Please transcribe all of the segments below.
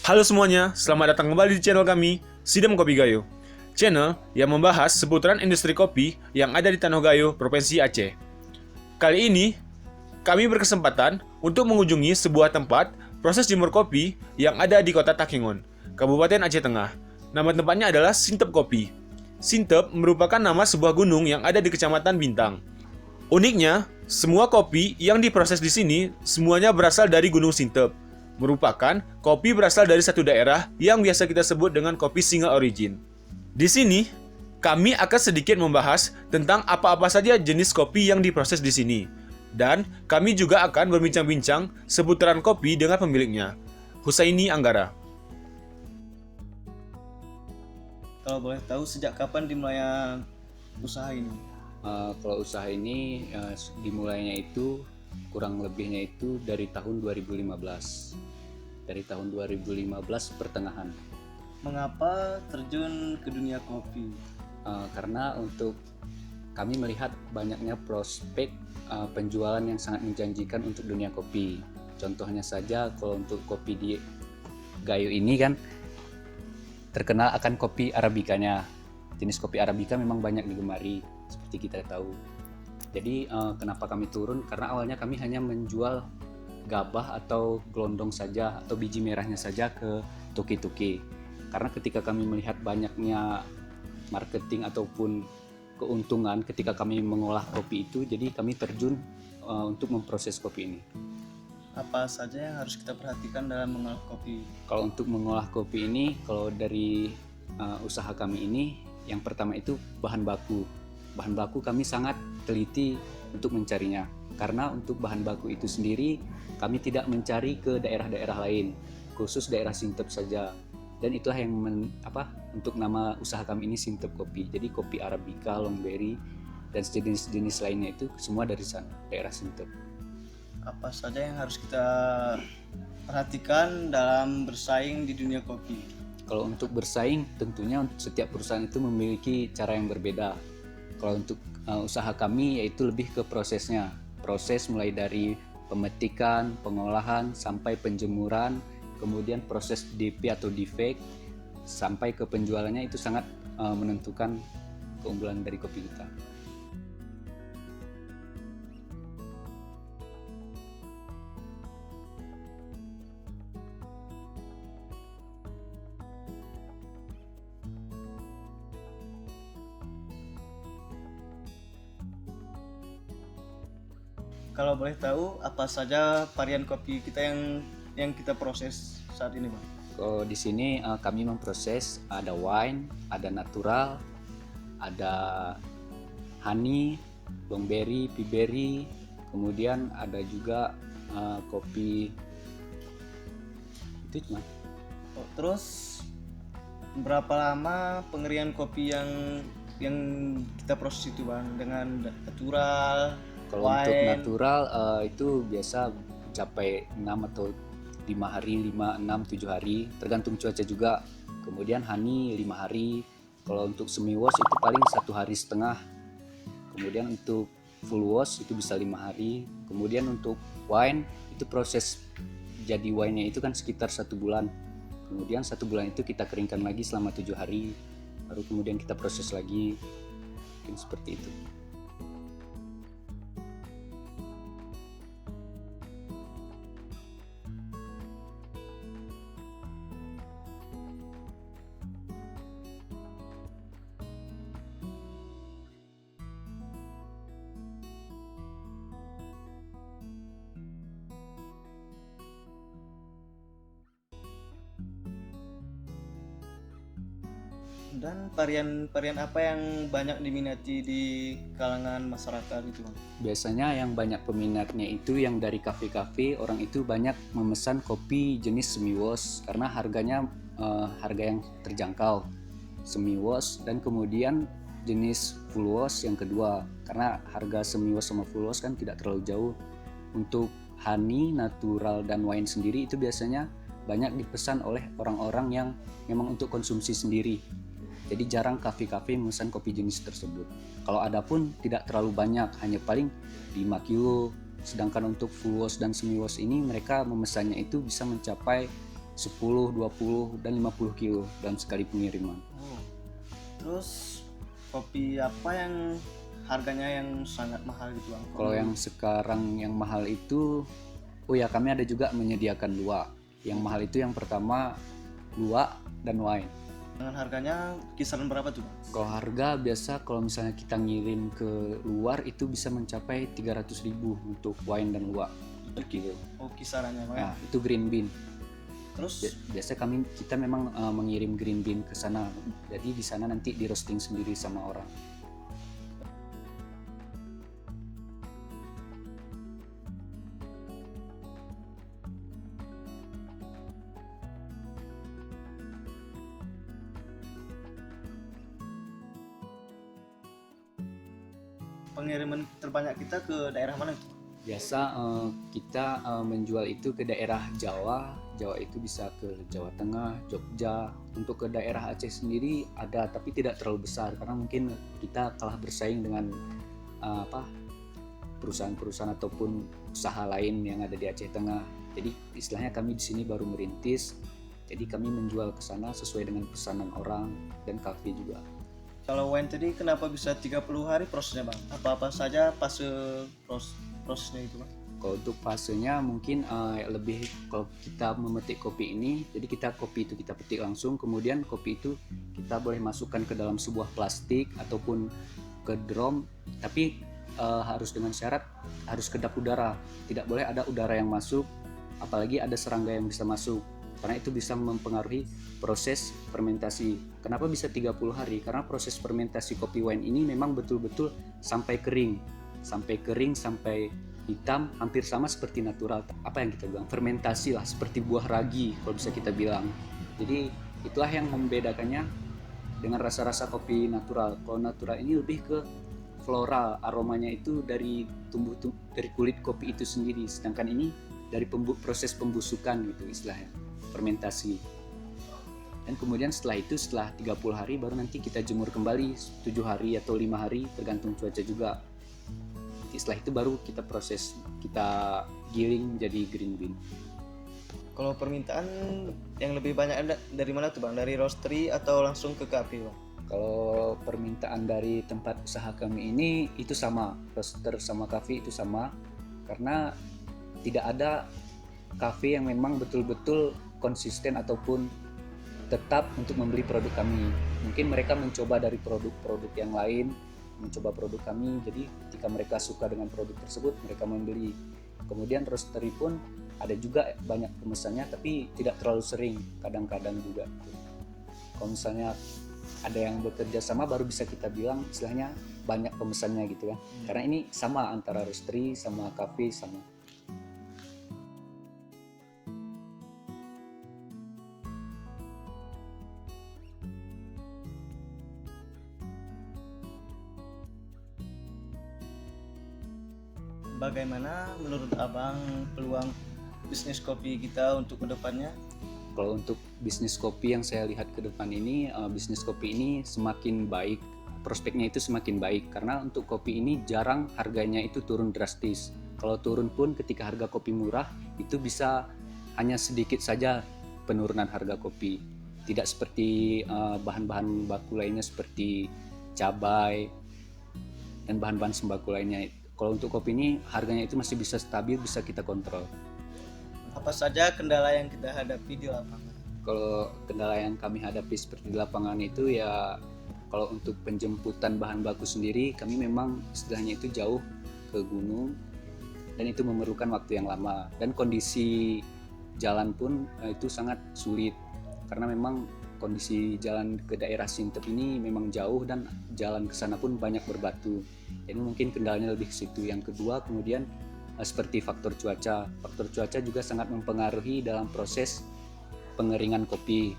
Halo semuanya, selamat datang kembali di channel kami, Sidem Kopi Gayo. Channel yang membahas seputaran industri kopi yang ada di Tanah Gayo, Provinsi Aceh. Kali ini, kami berkesempatan untuk mengunjungi sebuah tempat proses jemur kopi yang ada di kota Takengon, Kabupaten Aceh Tengah. Nama tempatnya adalah Sintep Kopi. Sintep merupakan nama sebuah gunung yang ada di Kecamatan Bintang. Uniknya, semua kopi yang diproses di sini semuanya berasal dari Gunung Sintep. Merupakan kopi berasal dari satu daerah yang biasa kita sebut dengan kopi single origin. Di sini, kami akan sedikit membahas tentang apa-apa saja jenis kopi yang diproses di sini. Dan kami juga akan berbincang-bincang seputaran kopi dengan pemiliknya, Husaini Anggara. Kalau boleh tahu sejak kapan dimulai usaha ini? Kalau usaha ini dimulainya itu kurang lebihnya itu dari tahun 2015. Dari tahun 2015 pertengahan. Mengapa terjun ke dunia kopi? Karena untuk kami melihat banyaknya prospek penjualan yang sangat menjanjikan untuk dunia kopi. Contohnya saja kalau untuk kopi di Gayo ini kan terkenal akan kopi Arabikanya. Jenis kopi Arabica memang banyak digemari seperti kita tahu. Jadi kenapa kami turun? Karena awalnya kami hanya menjual gabah atau gelondong saja atau biji merahnya saja ke tuki-tuki. Karena ketika kami melihat banyaknya marketing ataupun keuntungan ketika kami mengolah kopi itu, jadi kami terjun untuk memproses kopi ini. Apa saja yang harus kita perhatikan dalam mengolah kopi? Kalau untuk mengolah kopi ini, kalau dari usaha kami ini, yang pertama itu bahan baku. Bahan baku kami sangat teliti untuk mencarinya. Karena untuk bahan baku itu sendiri, kami tidak mencari ke daerah-daerah lain, khusus daerah Sintep saja. Dan itulah yang untuk nama usaha kami ini Sintep Kopi. Jadi kopi Arabica, Longberry, dan sejenis-jenis lainnya itu semua dari sana, daerah Sintep. Apa saja yang harus kita perhatikan dalam bersaing di dunia kopi? Kalau untuk bersaing, tentunya setiap perusahaan itu memiliki cara yang berbeda. Kalau untuk usaha kami yaitu lebih ke prosesnya. Proses mulai dari pemetikan, pengolahan, sampai penjemuran, kemudian proses DP atau defect, sampai ke penjualannya itu sangat menentukan keunggulan dari kopi kita. Kalau boleh tahu apa saja varian kopi kita yang kita proses saat ini, Bang? Kalau di sini kami memproses ada wine, ada natural, ada honey, longberry, piberry, kemudian ada juga kopi itu cuma. Terus berapa lama pengerian kopi yang kita proses itu, Bang? Dengan natural, Kalau wine? untuk natural itu biasa mencapai 6 atau 5 hari, 5, 6, 7 hari, tergantung cuaca juga. Kemudian honey 5 hari. Kalau untuk semi wash itu paling 1,5 hari. Kemudian untuk full wash itu bisa 5 hari. Kemudian untuk wine itu proses jadi wine-nya itu kan sekitar 1 bulan. Kemudian 1 bulan itu kita keringkan lagi selama 7 hari. Baru kemudian kita proses lagi. Mungkin seperti itu. Dan varian apa yang banyak diminati di kalangan masyarakat itu, Bang? Biasanya yang banyak peminatnya itu yang dari kafe-kafe, orang itu banyak memesan kopi jenis semi wash karena harganya harga yang terjangkau, semi wash. Dan kemudian jenis full wash yang kedua, karena harga semi wash sama full wash kan tidak terlalu jauh. Untuk honey, natural, dan wine sendiri itu biasanya banyak dipesan oleh orang-orang yang memang untuk konsumsi sendiri. Jadi jarang kafe-kafe memesan kopi jenis tersebut. Kalau ada pun tidak terlalu banyak, hanya paling 5 kilo. Sedangkan untuk full wash dan semi wash ini mereka memesannya itu bisa mencapai 10, 20, dan 50 kilo dalam sekali pengiriman. Oh. Terus kopi apa yang harganya yang sangat mahal gitu bang? Kalau yang sekarang yang mahal itu, oh ya kami ada juga menyediakan luwak. Yang mahal itu yang pertama luwak dan wine. Dengan harganya kisaran berapa tuh bang? Kalau harga biasa kalau misalnya kita ngirim ke luar itu bisa mencapai 300.000 untuk wine dan luwak per kilo. Oh kisarannya bang. Nah, itu green bean. Terus Biasa kita memang mengirim green bean ke sana. Jadi di sana nanti di roasting sendiri sama orang. pengiriman terbanyak kita ke daerah mana itu? Biasa kita menjual itu ke daerah Jawa. Jawa itu bisa ke Jawa Tengah, Jogja. Untuk ke daerah Aceh sendiri ada, tapi tidak terlalu besar karena mungkin kita kalah bersaing dengan perusahaan-perusahaan ataupun usaha lain yang ada di Aceh Tengah. Jadi istilahnya kami di sini baru merintis. Jadi kami menjual ke sana sesuai dengan pesanan orang dan kafe juga. Kalau wine tadi kenapa bisa 30 hari prosesnya bang? Apa-apa saja fase prosesnya itu bang? Kalau untuk fasenya mungkin lebih kalau kita memetik kopi ini, jadi kopi itu kita petik langsung, kemudian kopi itu kita boleh masukkan ke dalam sebuah plastik ataupun ke drum, tapi harus dengan syarat harus kedap udara, tidak boleh ada udara yang masuk, apalagi ada serangga yang bisa masuk, karena itu bisa mempengaruhi proses fermentasi. Kenapa bisa 30 hari? Karena proses fermentasi kopi wine ini memang betul-betul sampai kering, sampai hitam, hampir sama seperti natural. Apa yang kita bilang? Fermentasi lah, seperti buah ragi kalau bisa kita bilang. Jadi itulah yang membedakannya dengan rasa-rasa kopi natural. Kalau natural ini lebih ke floral, aromanya itu dari dari kulit kopi itu sendiri. Sedangkan ini dari proses pembusukan gitu istilahnya, fermentasi. Dan kemudian setelah 30 hari baru nanti kita jemur kembali 7 hari atau 5 hari tergantung cuaca juga. Setelah itu baru kita proses, kita giling menjadi green bean. Kalau permintaan yang lebih banyak dari mana tuh bang? Dari roastery atau langsung ke kafe bang? Kalau permintaan dari tempat usaha kami ini itu sama, roaster sama kafe itu sama, karena tidak ada kafe yang memang betul-betul konsisten ataupun tetap untuk membeli produk kami. Mungkin mereka mencoba dari produk-produk yang lain, mencoba produk kami, jadi ketika mereka suka dengan produk tersebut mereka membeli. Kemudian roastery pun ada juga banyak pemesannya, tapi tidak terlalu sering, kadang-kadang juga. Kalau misalnya ada yang bekerja sama baru bisa kita bilang istilahnya banyak pemesannya gitu kan. Karena ini sama antara roastery sama cafe sama. Bagaimana menurut abang peluang bisnis kopi kita untuk kedepannya? Kalau untuk bisnis kopi yang saya lihat ke depan ini, bisnis kopi ini semakin baik, prospeknya itu semakin baik karena untuk kopi ini jarang harganya itu turun drastis. Kalau turun pun ketika harga kopi murah itu bisa hanya sedikit saja penurunan harga kopi. Tidak seperti bahan-bahan baku lainnya seperti cabai dan bahan-bahan sembako lainnya. Kalau untuk kopi ini harganya itu masih bisa stabil, bisa kita kontrol. Apa saja kendala yang kita hadapi di lapangan? Kalau kendala yang kami hadapi seperti di lapangan itu ya, kalau untuk penjemputan bahan baku sendiri kami memang istilahnya itu jauh ke gunung dan itu memerlukan waktu yang lama, dan kondisi jalan pun itu sangat sulit karena memang kondisi jalan ke daerah Sintep ini memang jauh dan jalan ke sana pun banyak berbatu. Jadi mungkin kendalanya lebih ke situ. Yang kedua kemudian seperti faktor cuaca. Faktor cuaca juga sangat mempengaruhi dalam proses pengeringan kopi.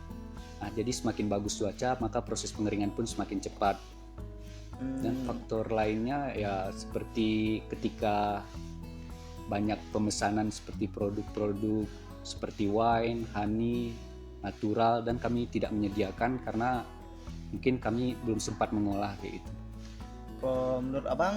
Nah, jadi semakin bagus cuaca maka proses pengeringan pun semakin cepat. Dan faktor lainnya ya seperti ketika banyak pemesanan seperti produk-produk seperti wine, honey, natural, dan kami tidak menyediakan karena mungkin kami belum sempat mengolah kayak gitu. Menurut abang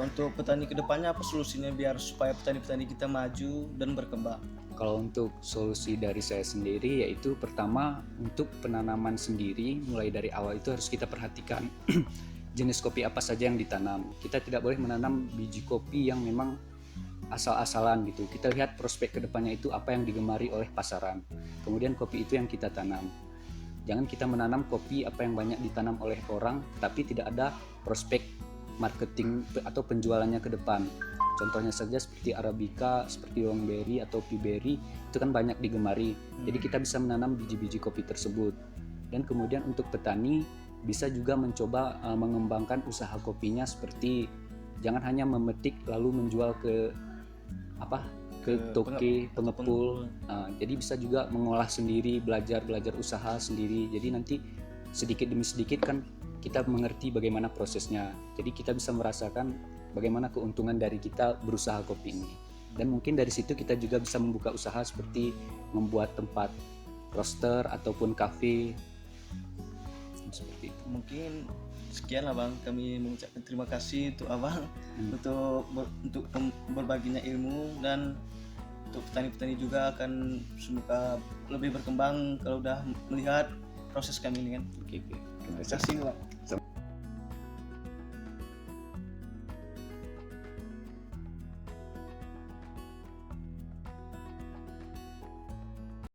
untuk petani kedepannya apa solusinya biar supaya petani-petani kita maju dan berkembang? Kalau untuk solusi dari saya sendiri, yaitu pertama untuk penanaman sendiri, mulai dari awal itu harus kita perhatikan jenis kopi apa saja yang ditanam. Kita tidak boleh menanam biji kopi yang memang asal-asalan gitu. Kita lihat prospek kedepannya itu apa yang digemari oleh pasaran. Kemudian kopi itu yang kita tanam. Jangan kita menanam kopi apa yang banyak ditanam oleh orang, tapi tidak ada prospek marketing atau penjualannya ke depan. Contohnya saja seperti Arabica, seperti Longberry atau Piberry, itu kan banyak digemari. Jadi kita bisa menanam biji-biji kopi tersebut. Dan kemudian untuk petani bisa juga mencoba mengembangkan usaha kopinya, seperti jangan hanya memetik lalu menjual ke toke, pengepul. Jadi bisa juga mengolah sendiri, belajar usaha sendiri. Jadi nanti sedikit demi sedikit kan kita mengerti bagaimana prosesnya. Jadi kita bisa merasakan bagaimana keuntungan dari kita berusaha kopi ini. Dan mungkin dari situ kita juga bisa membuka usaha seperti membuat tempat roaster ataupun kafe seperti itu. Mungkin sekian lah Bang, kami mengucapkan terima kasih untuk Abang untuk berbaginya ilmu, dan untuk petani-petani juga akan semoga lebih berkembang kalau udah melihat proses kami ini kan. Oke. Terima kasih Bang.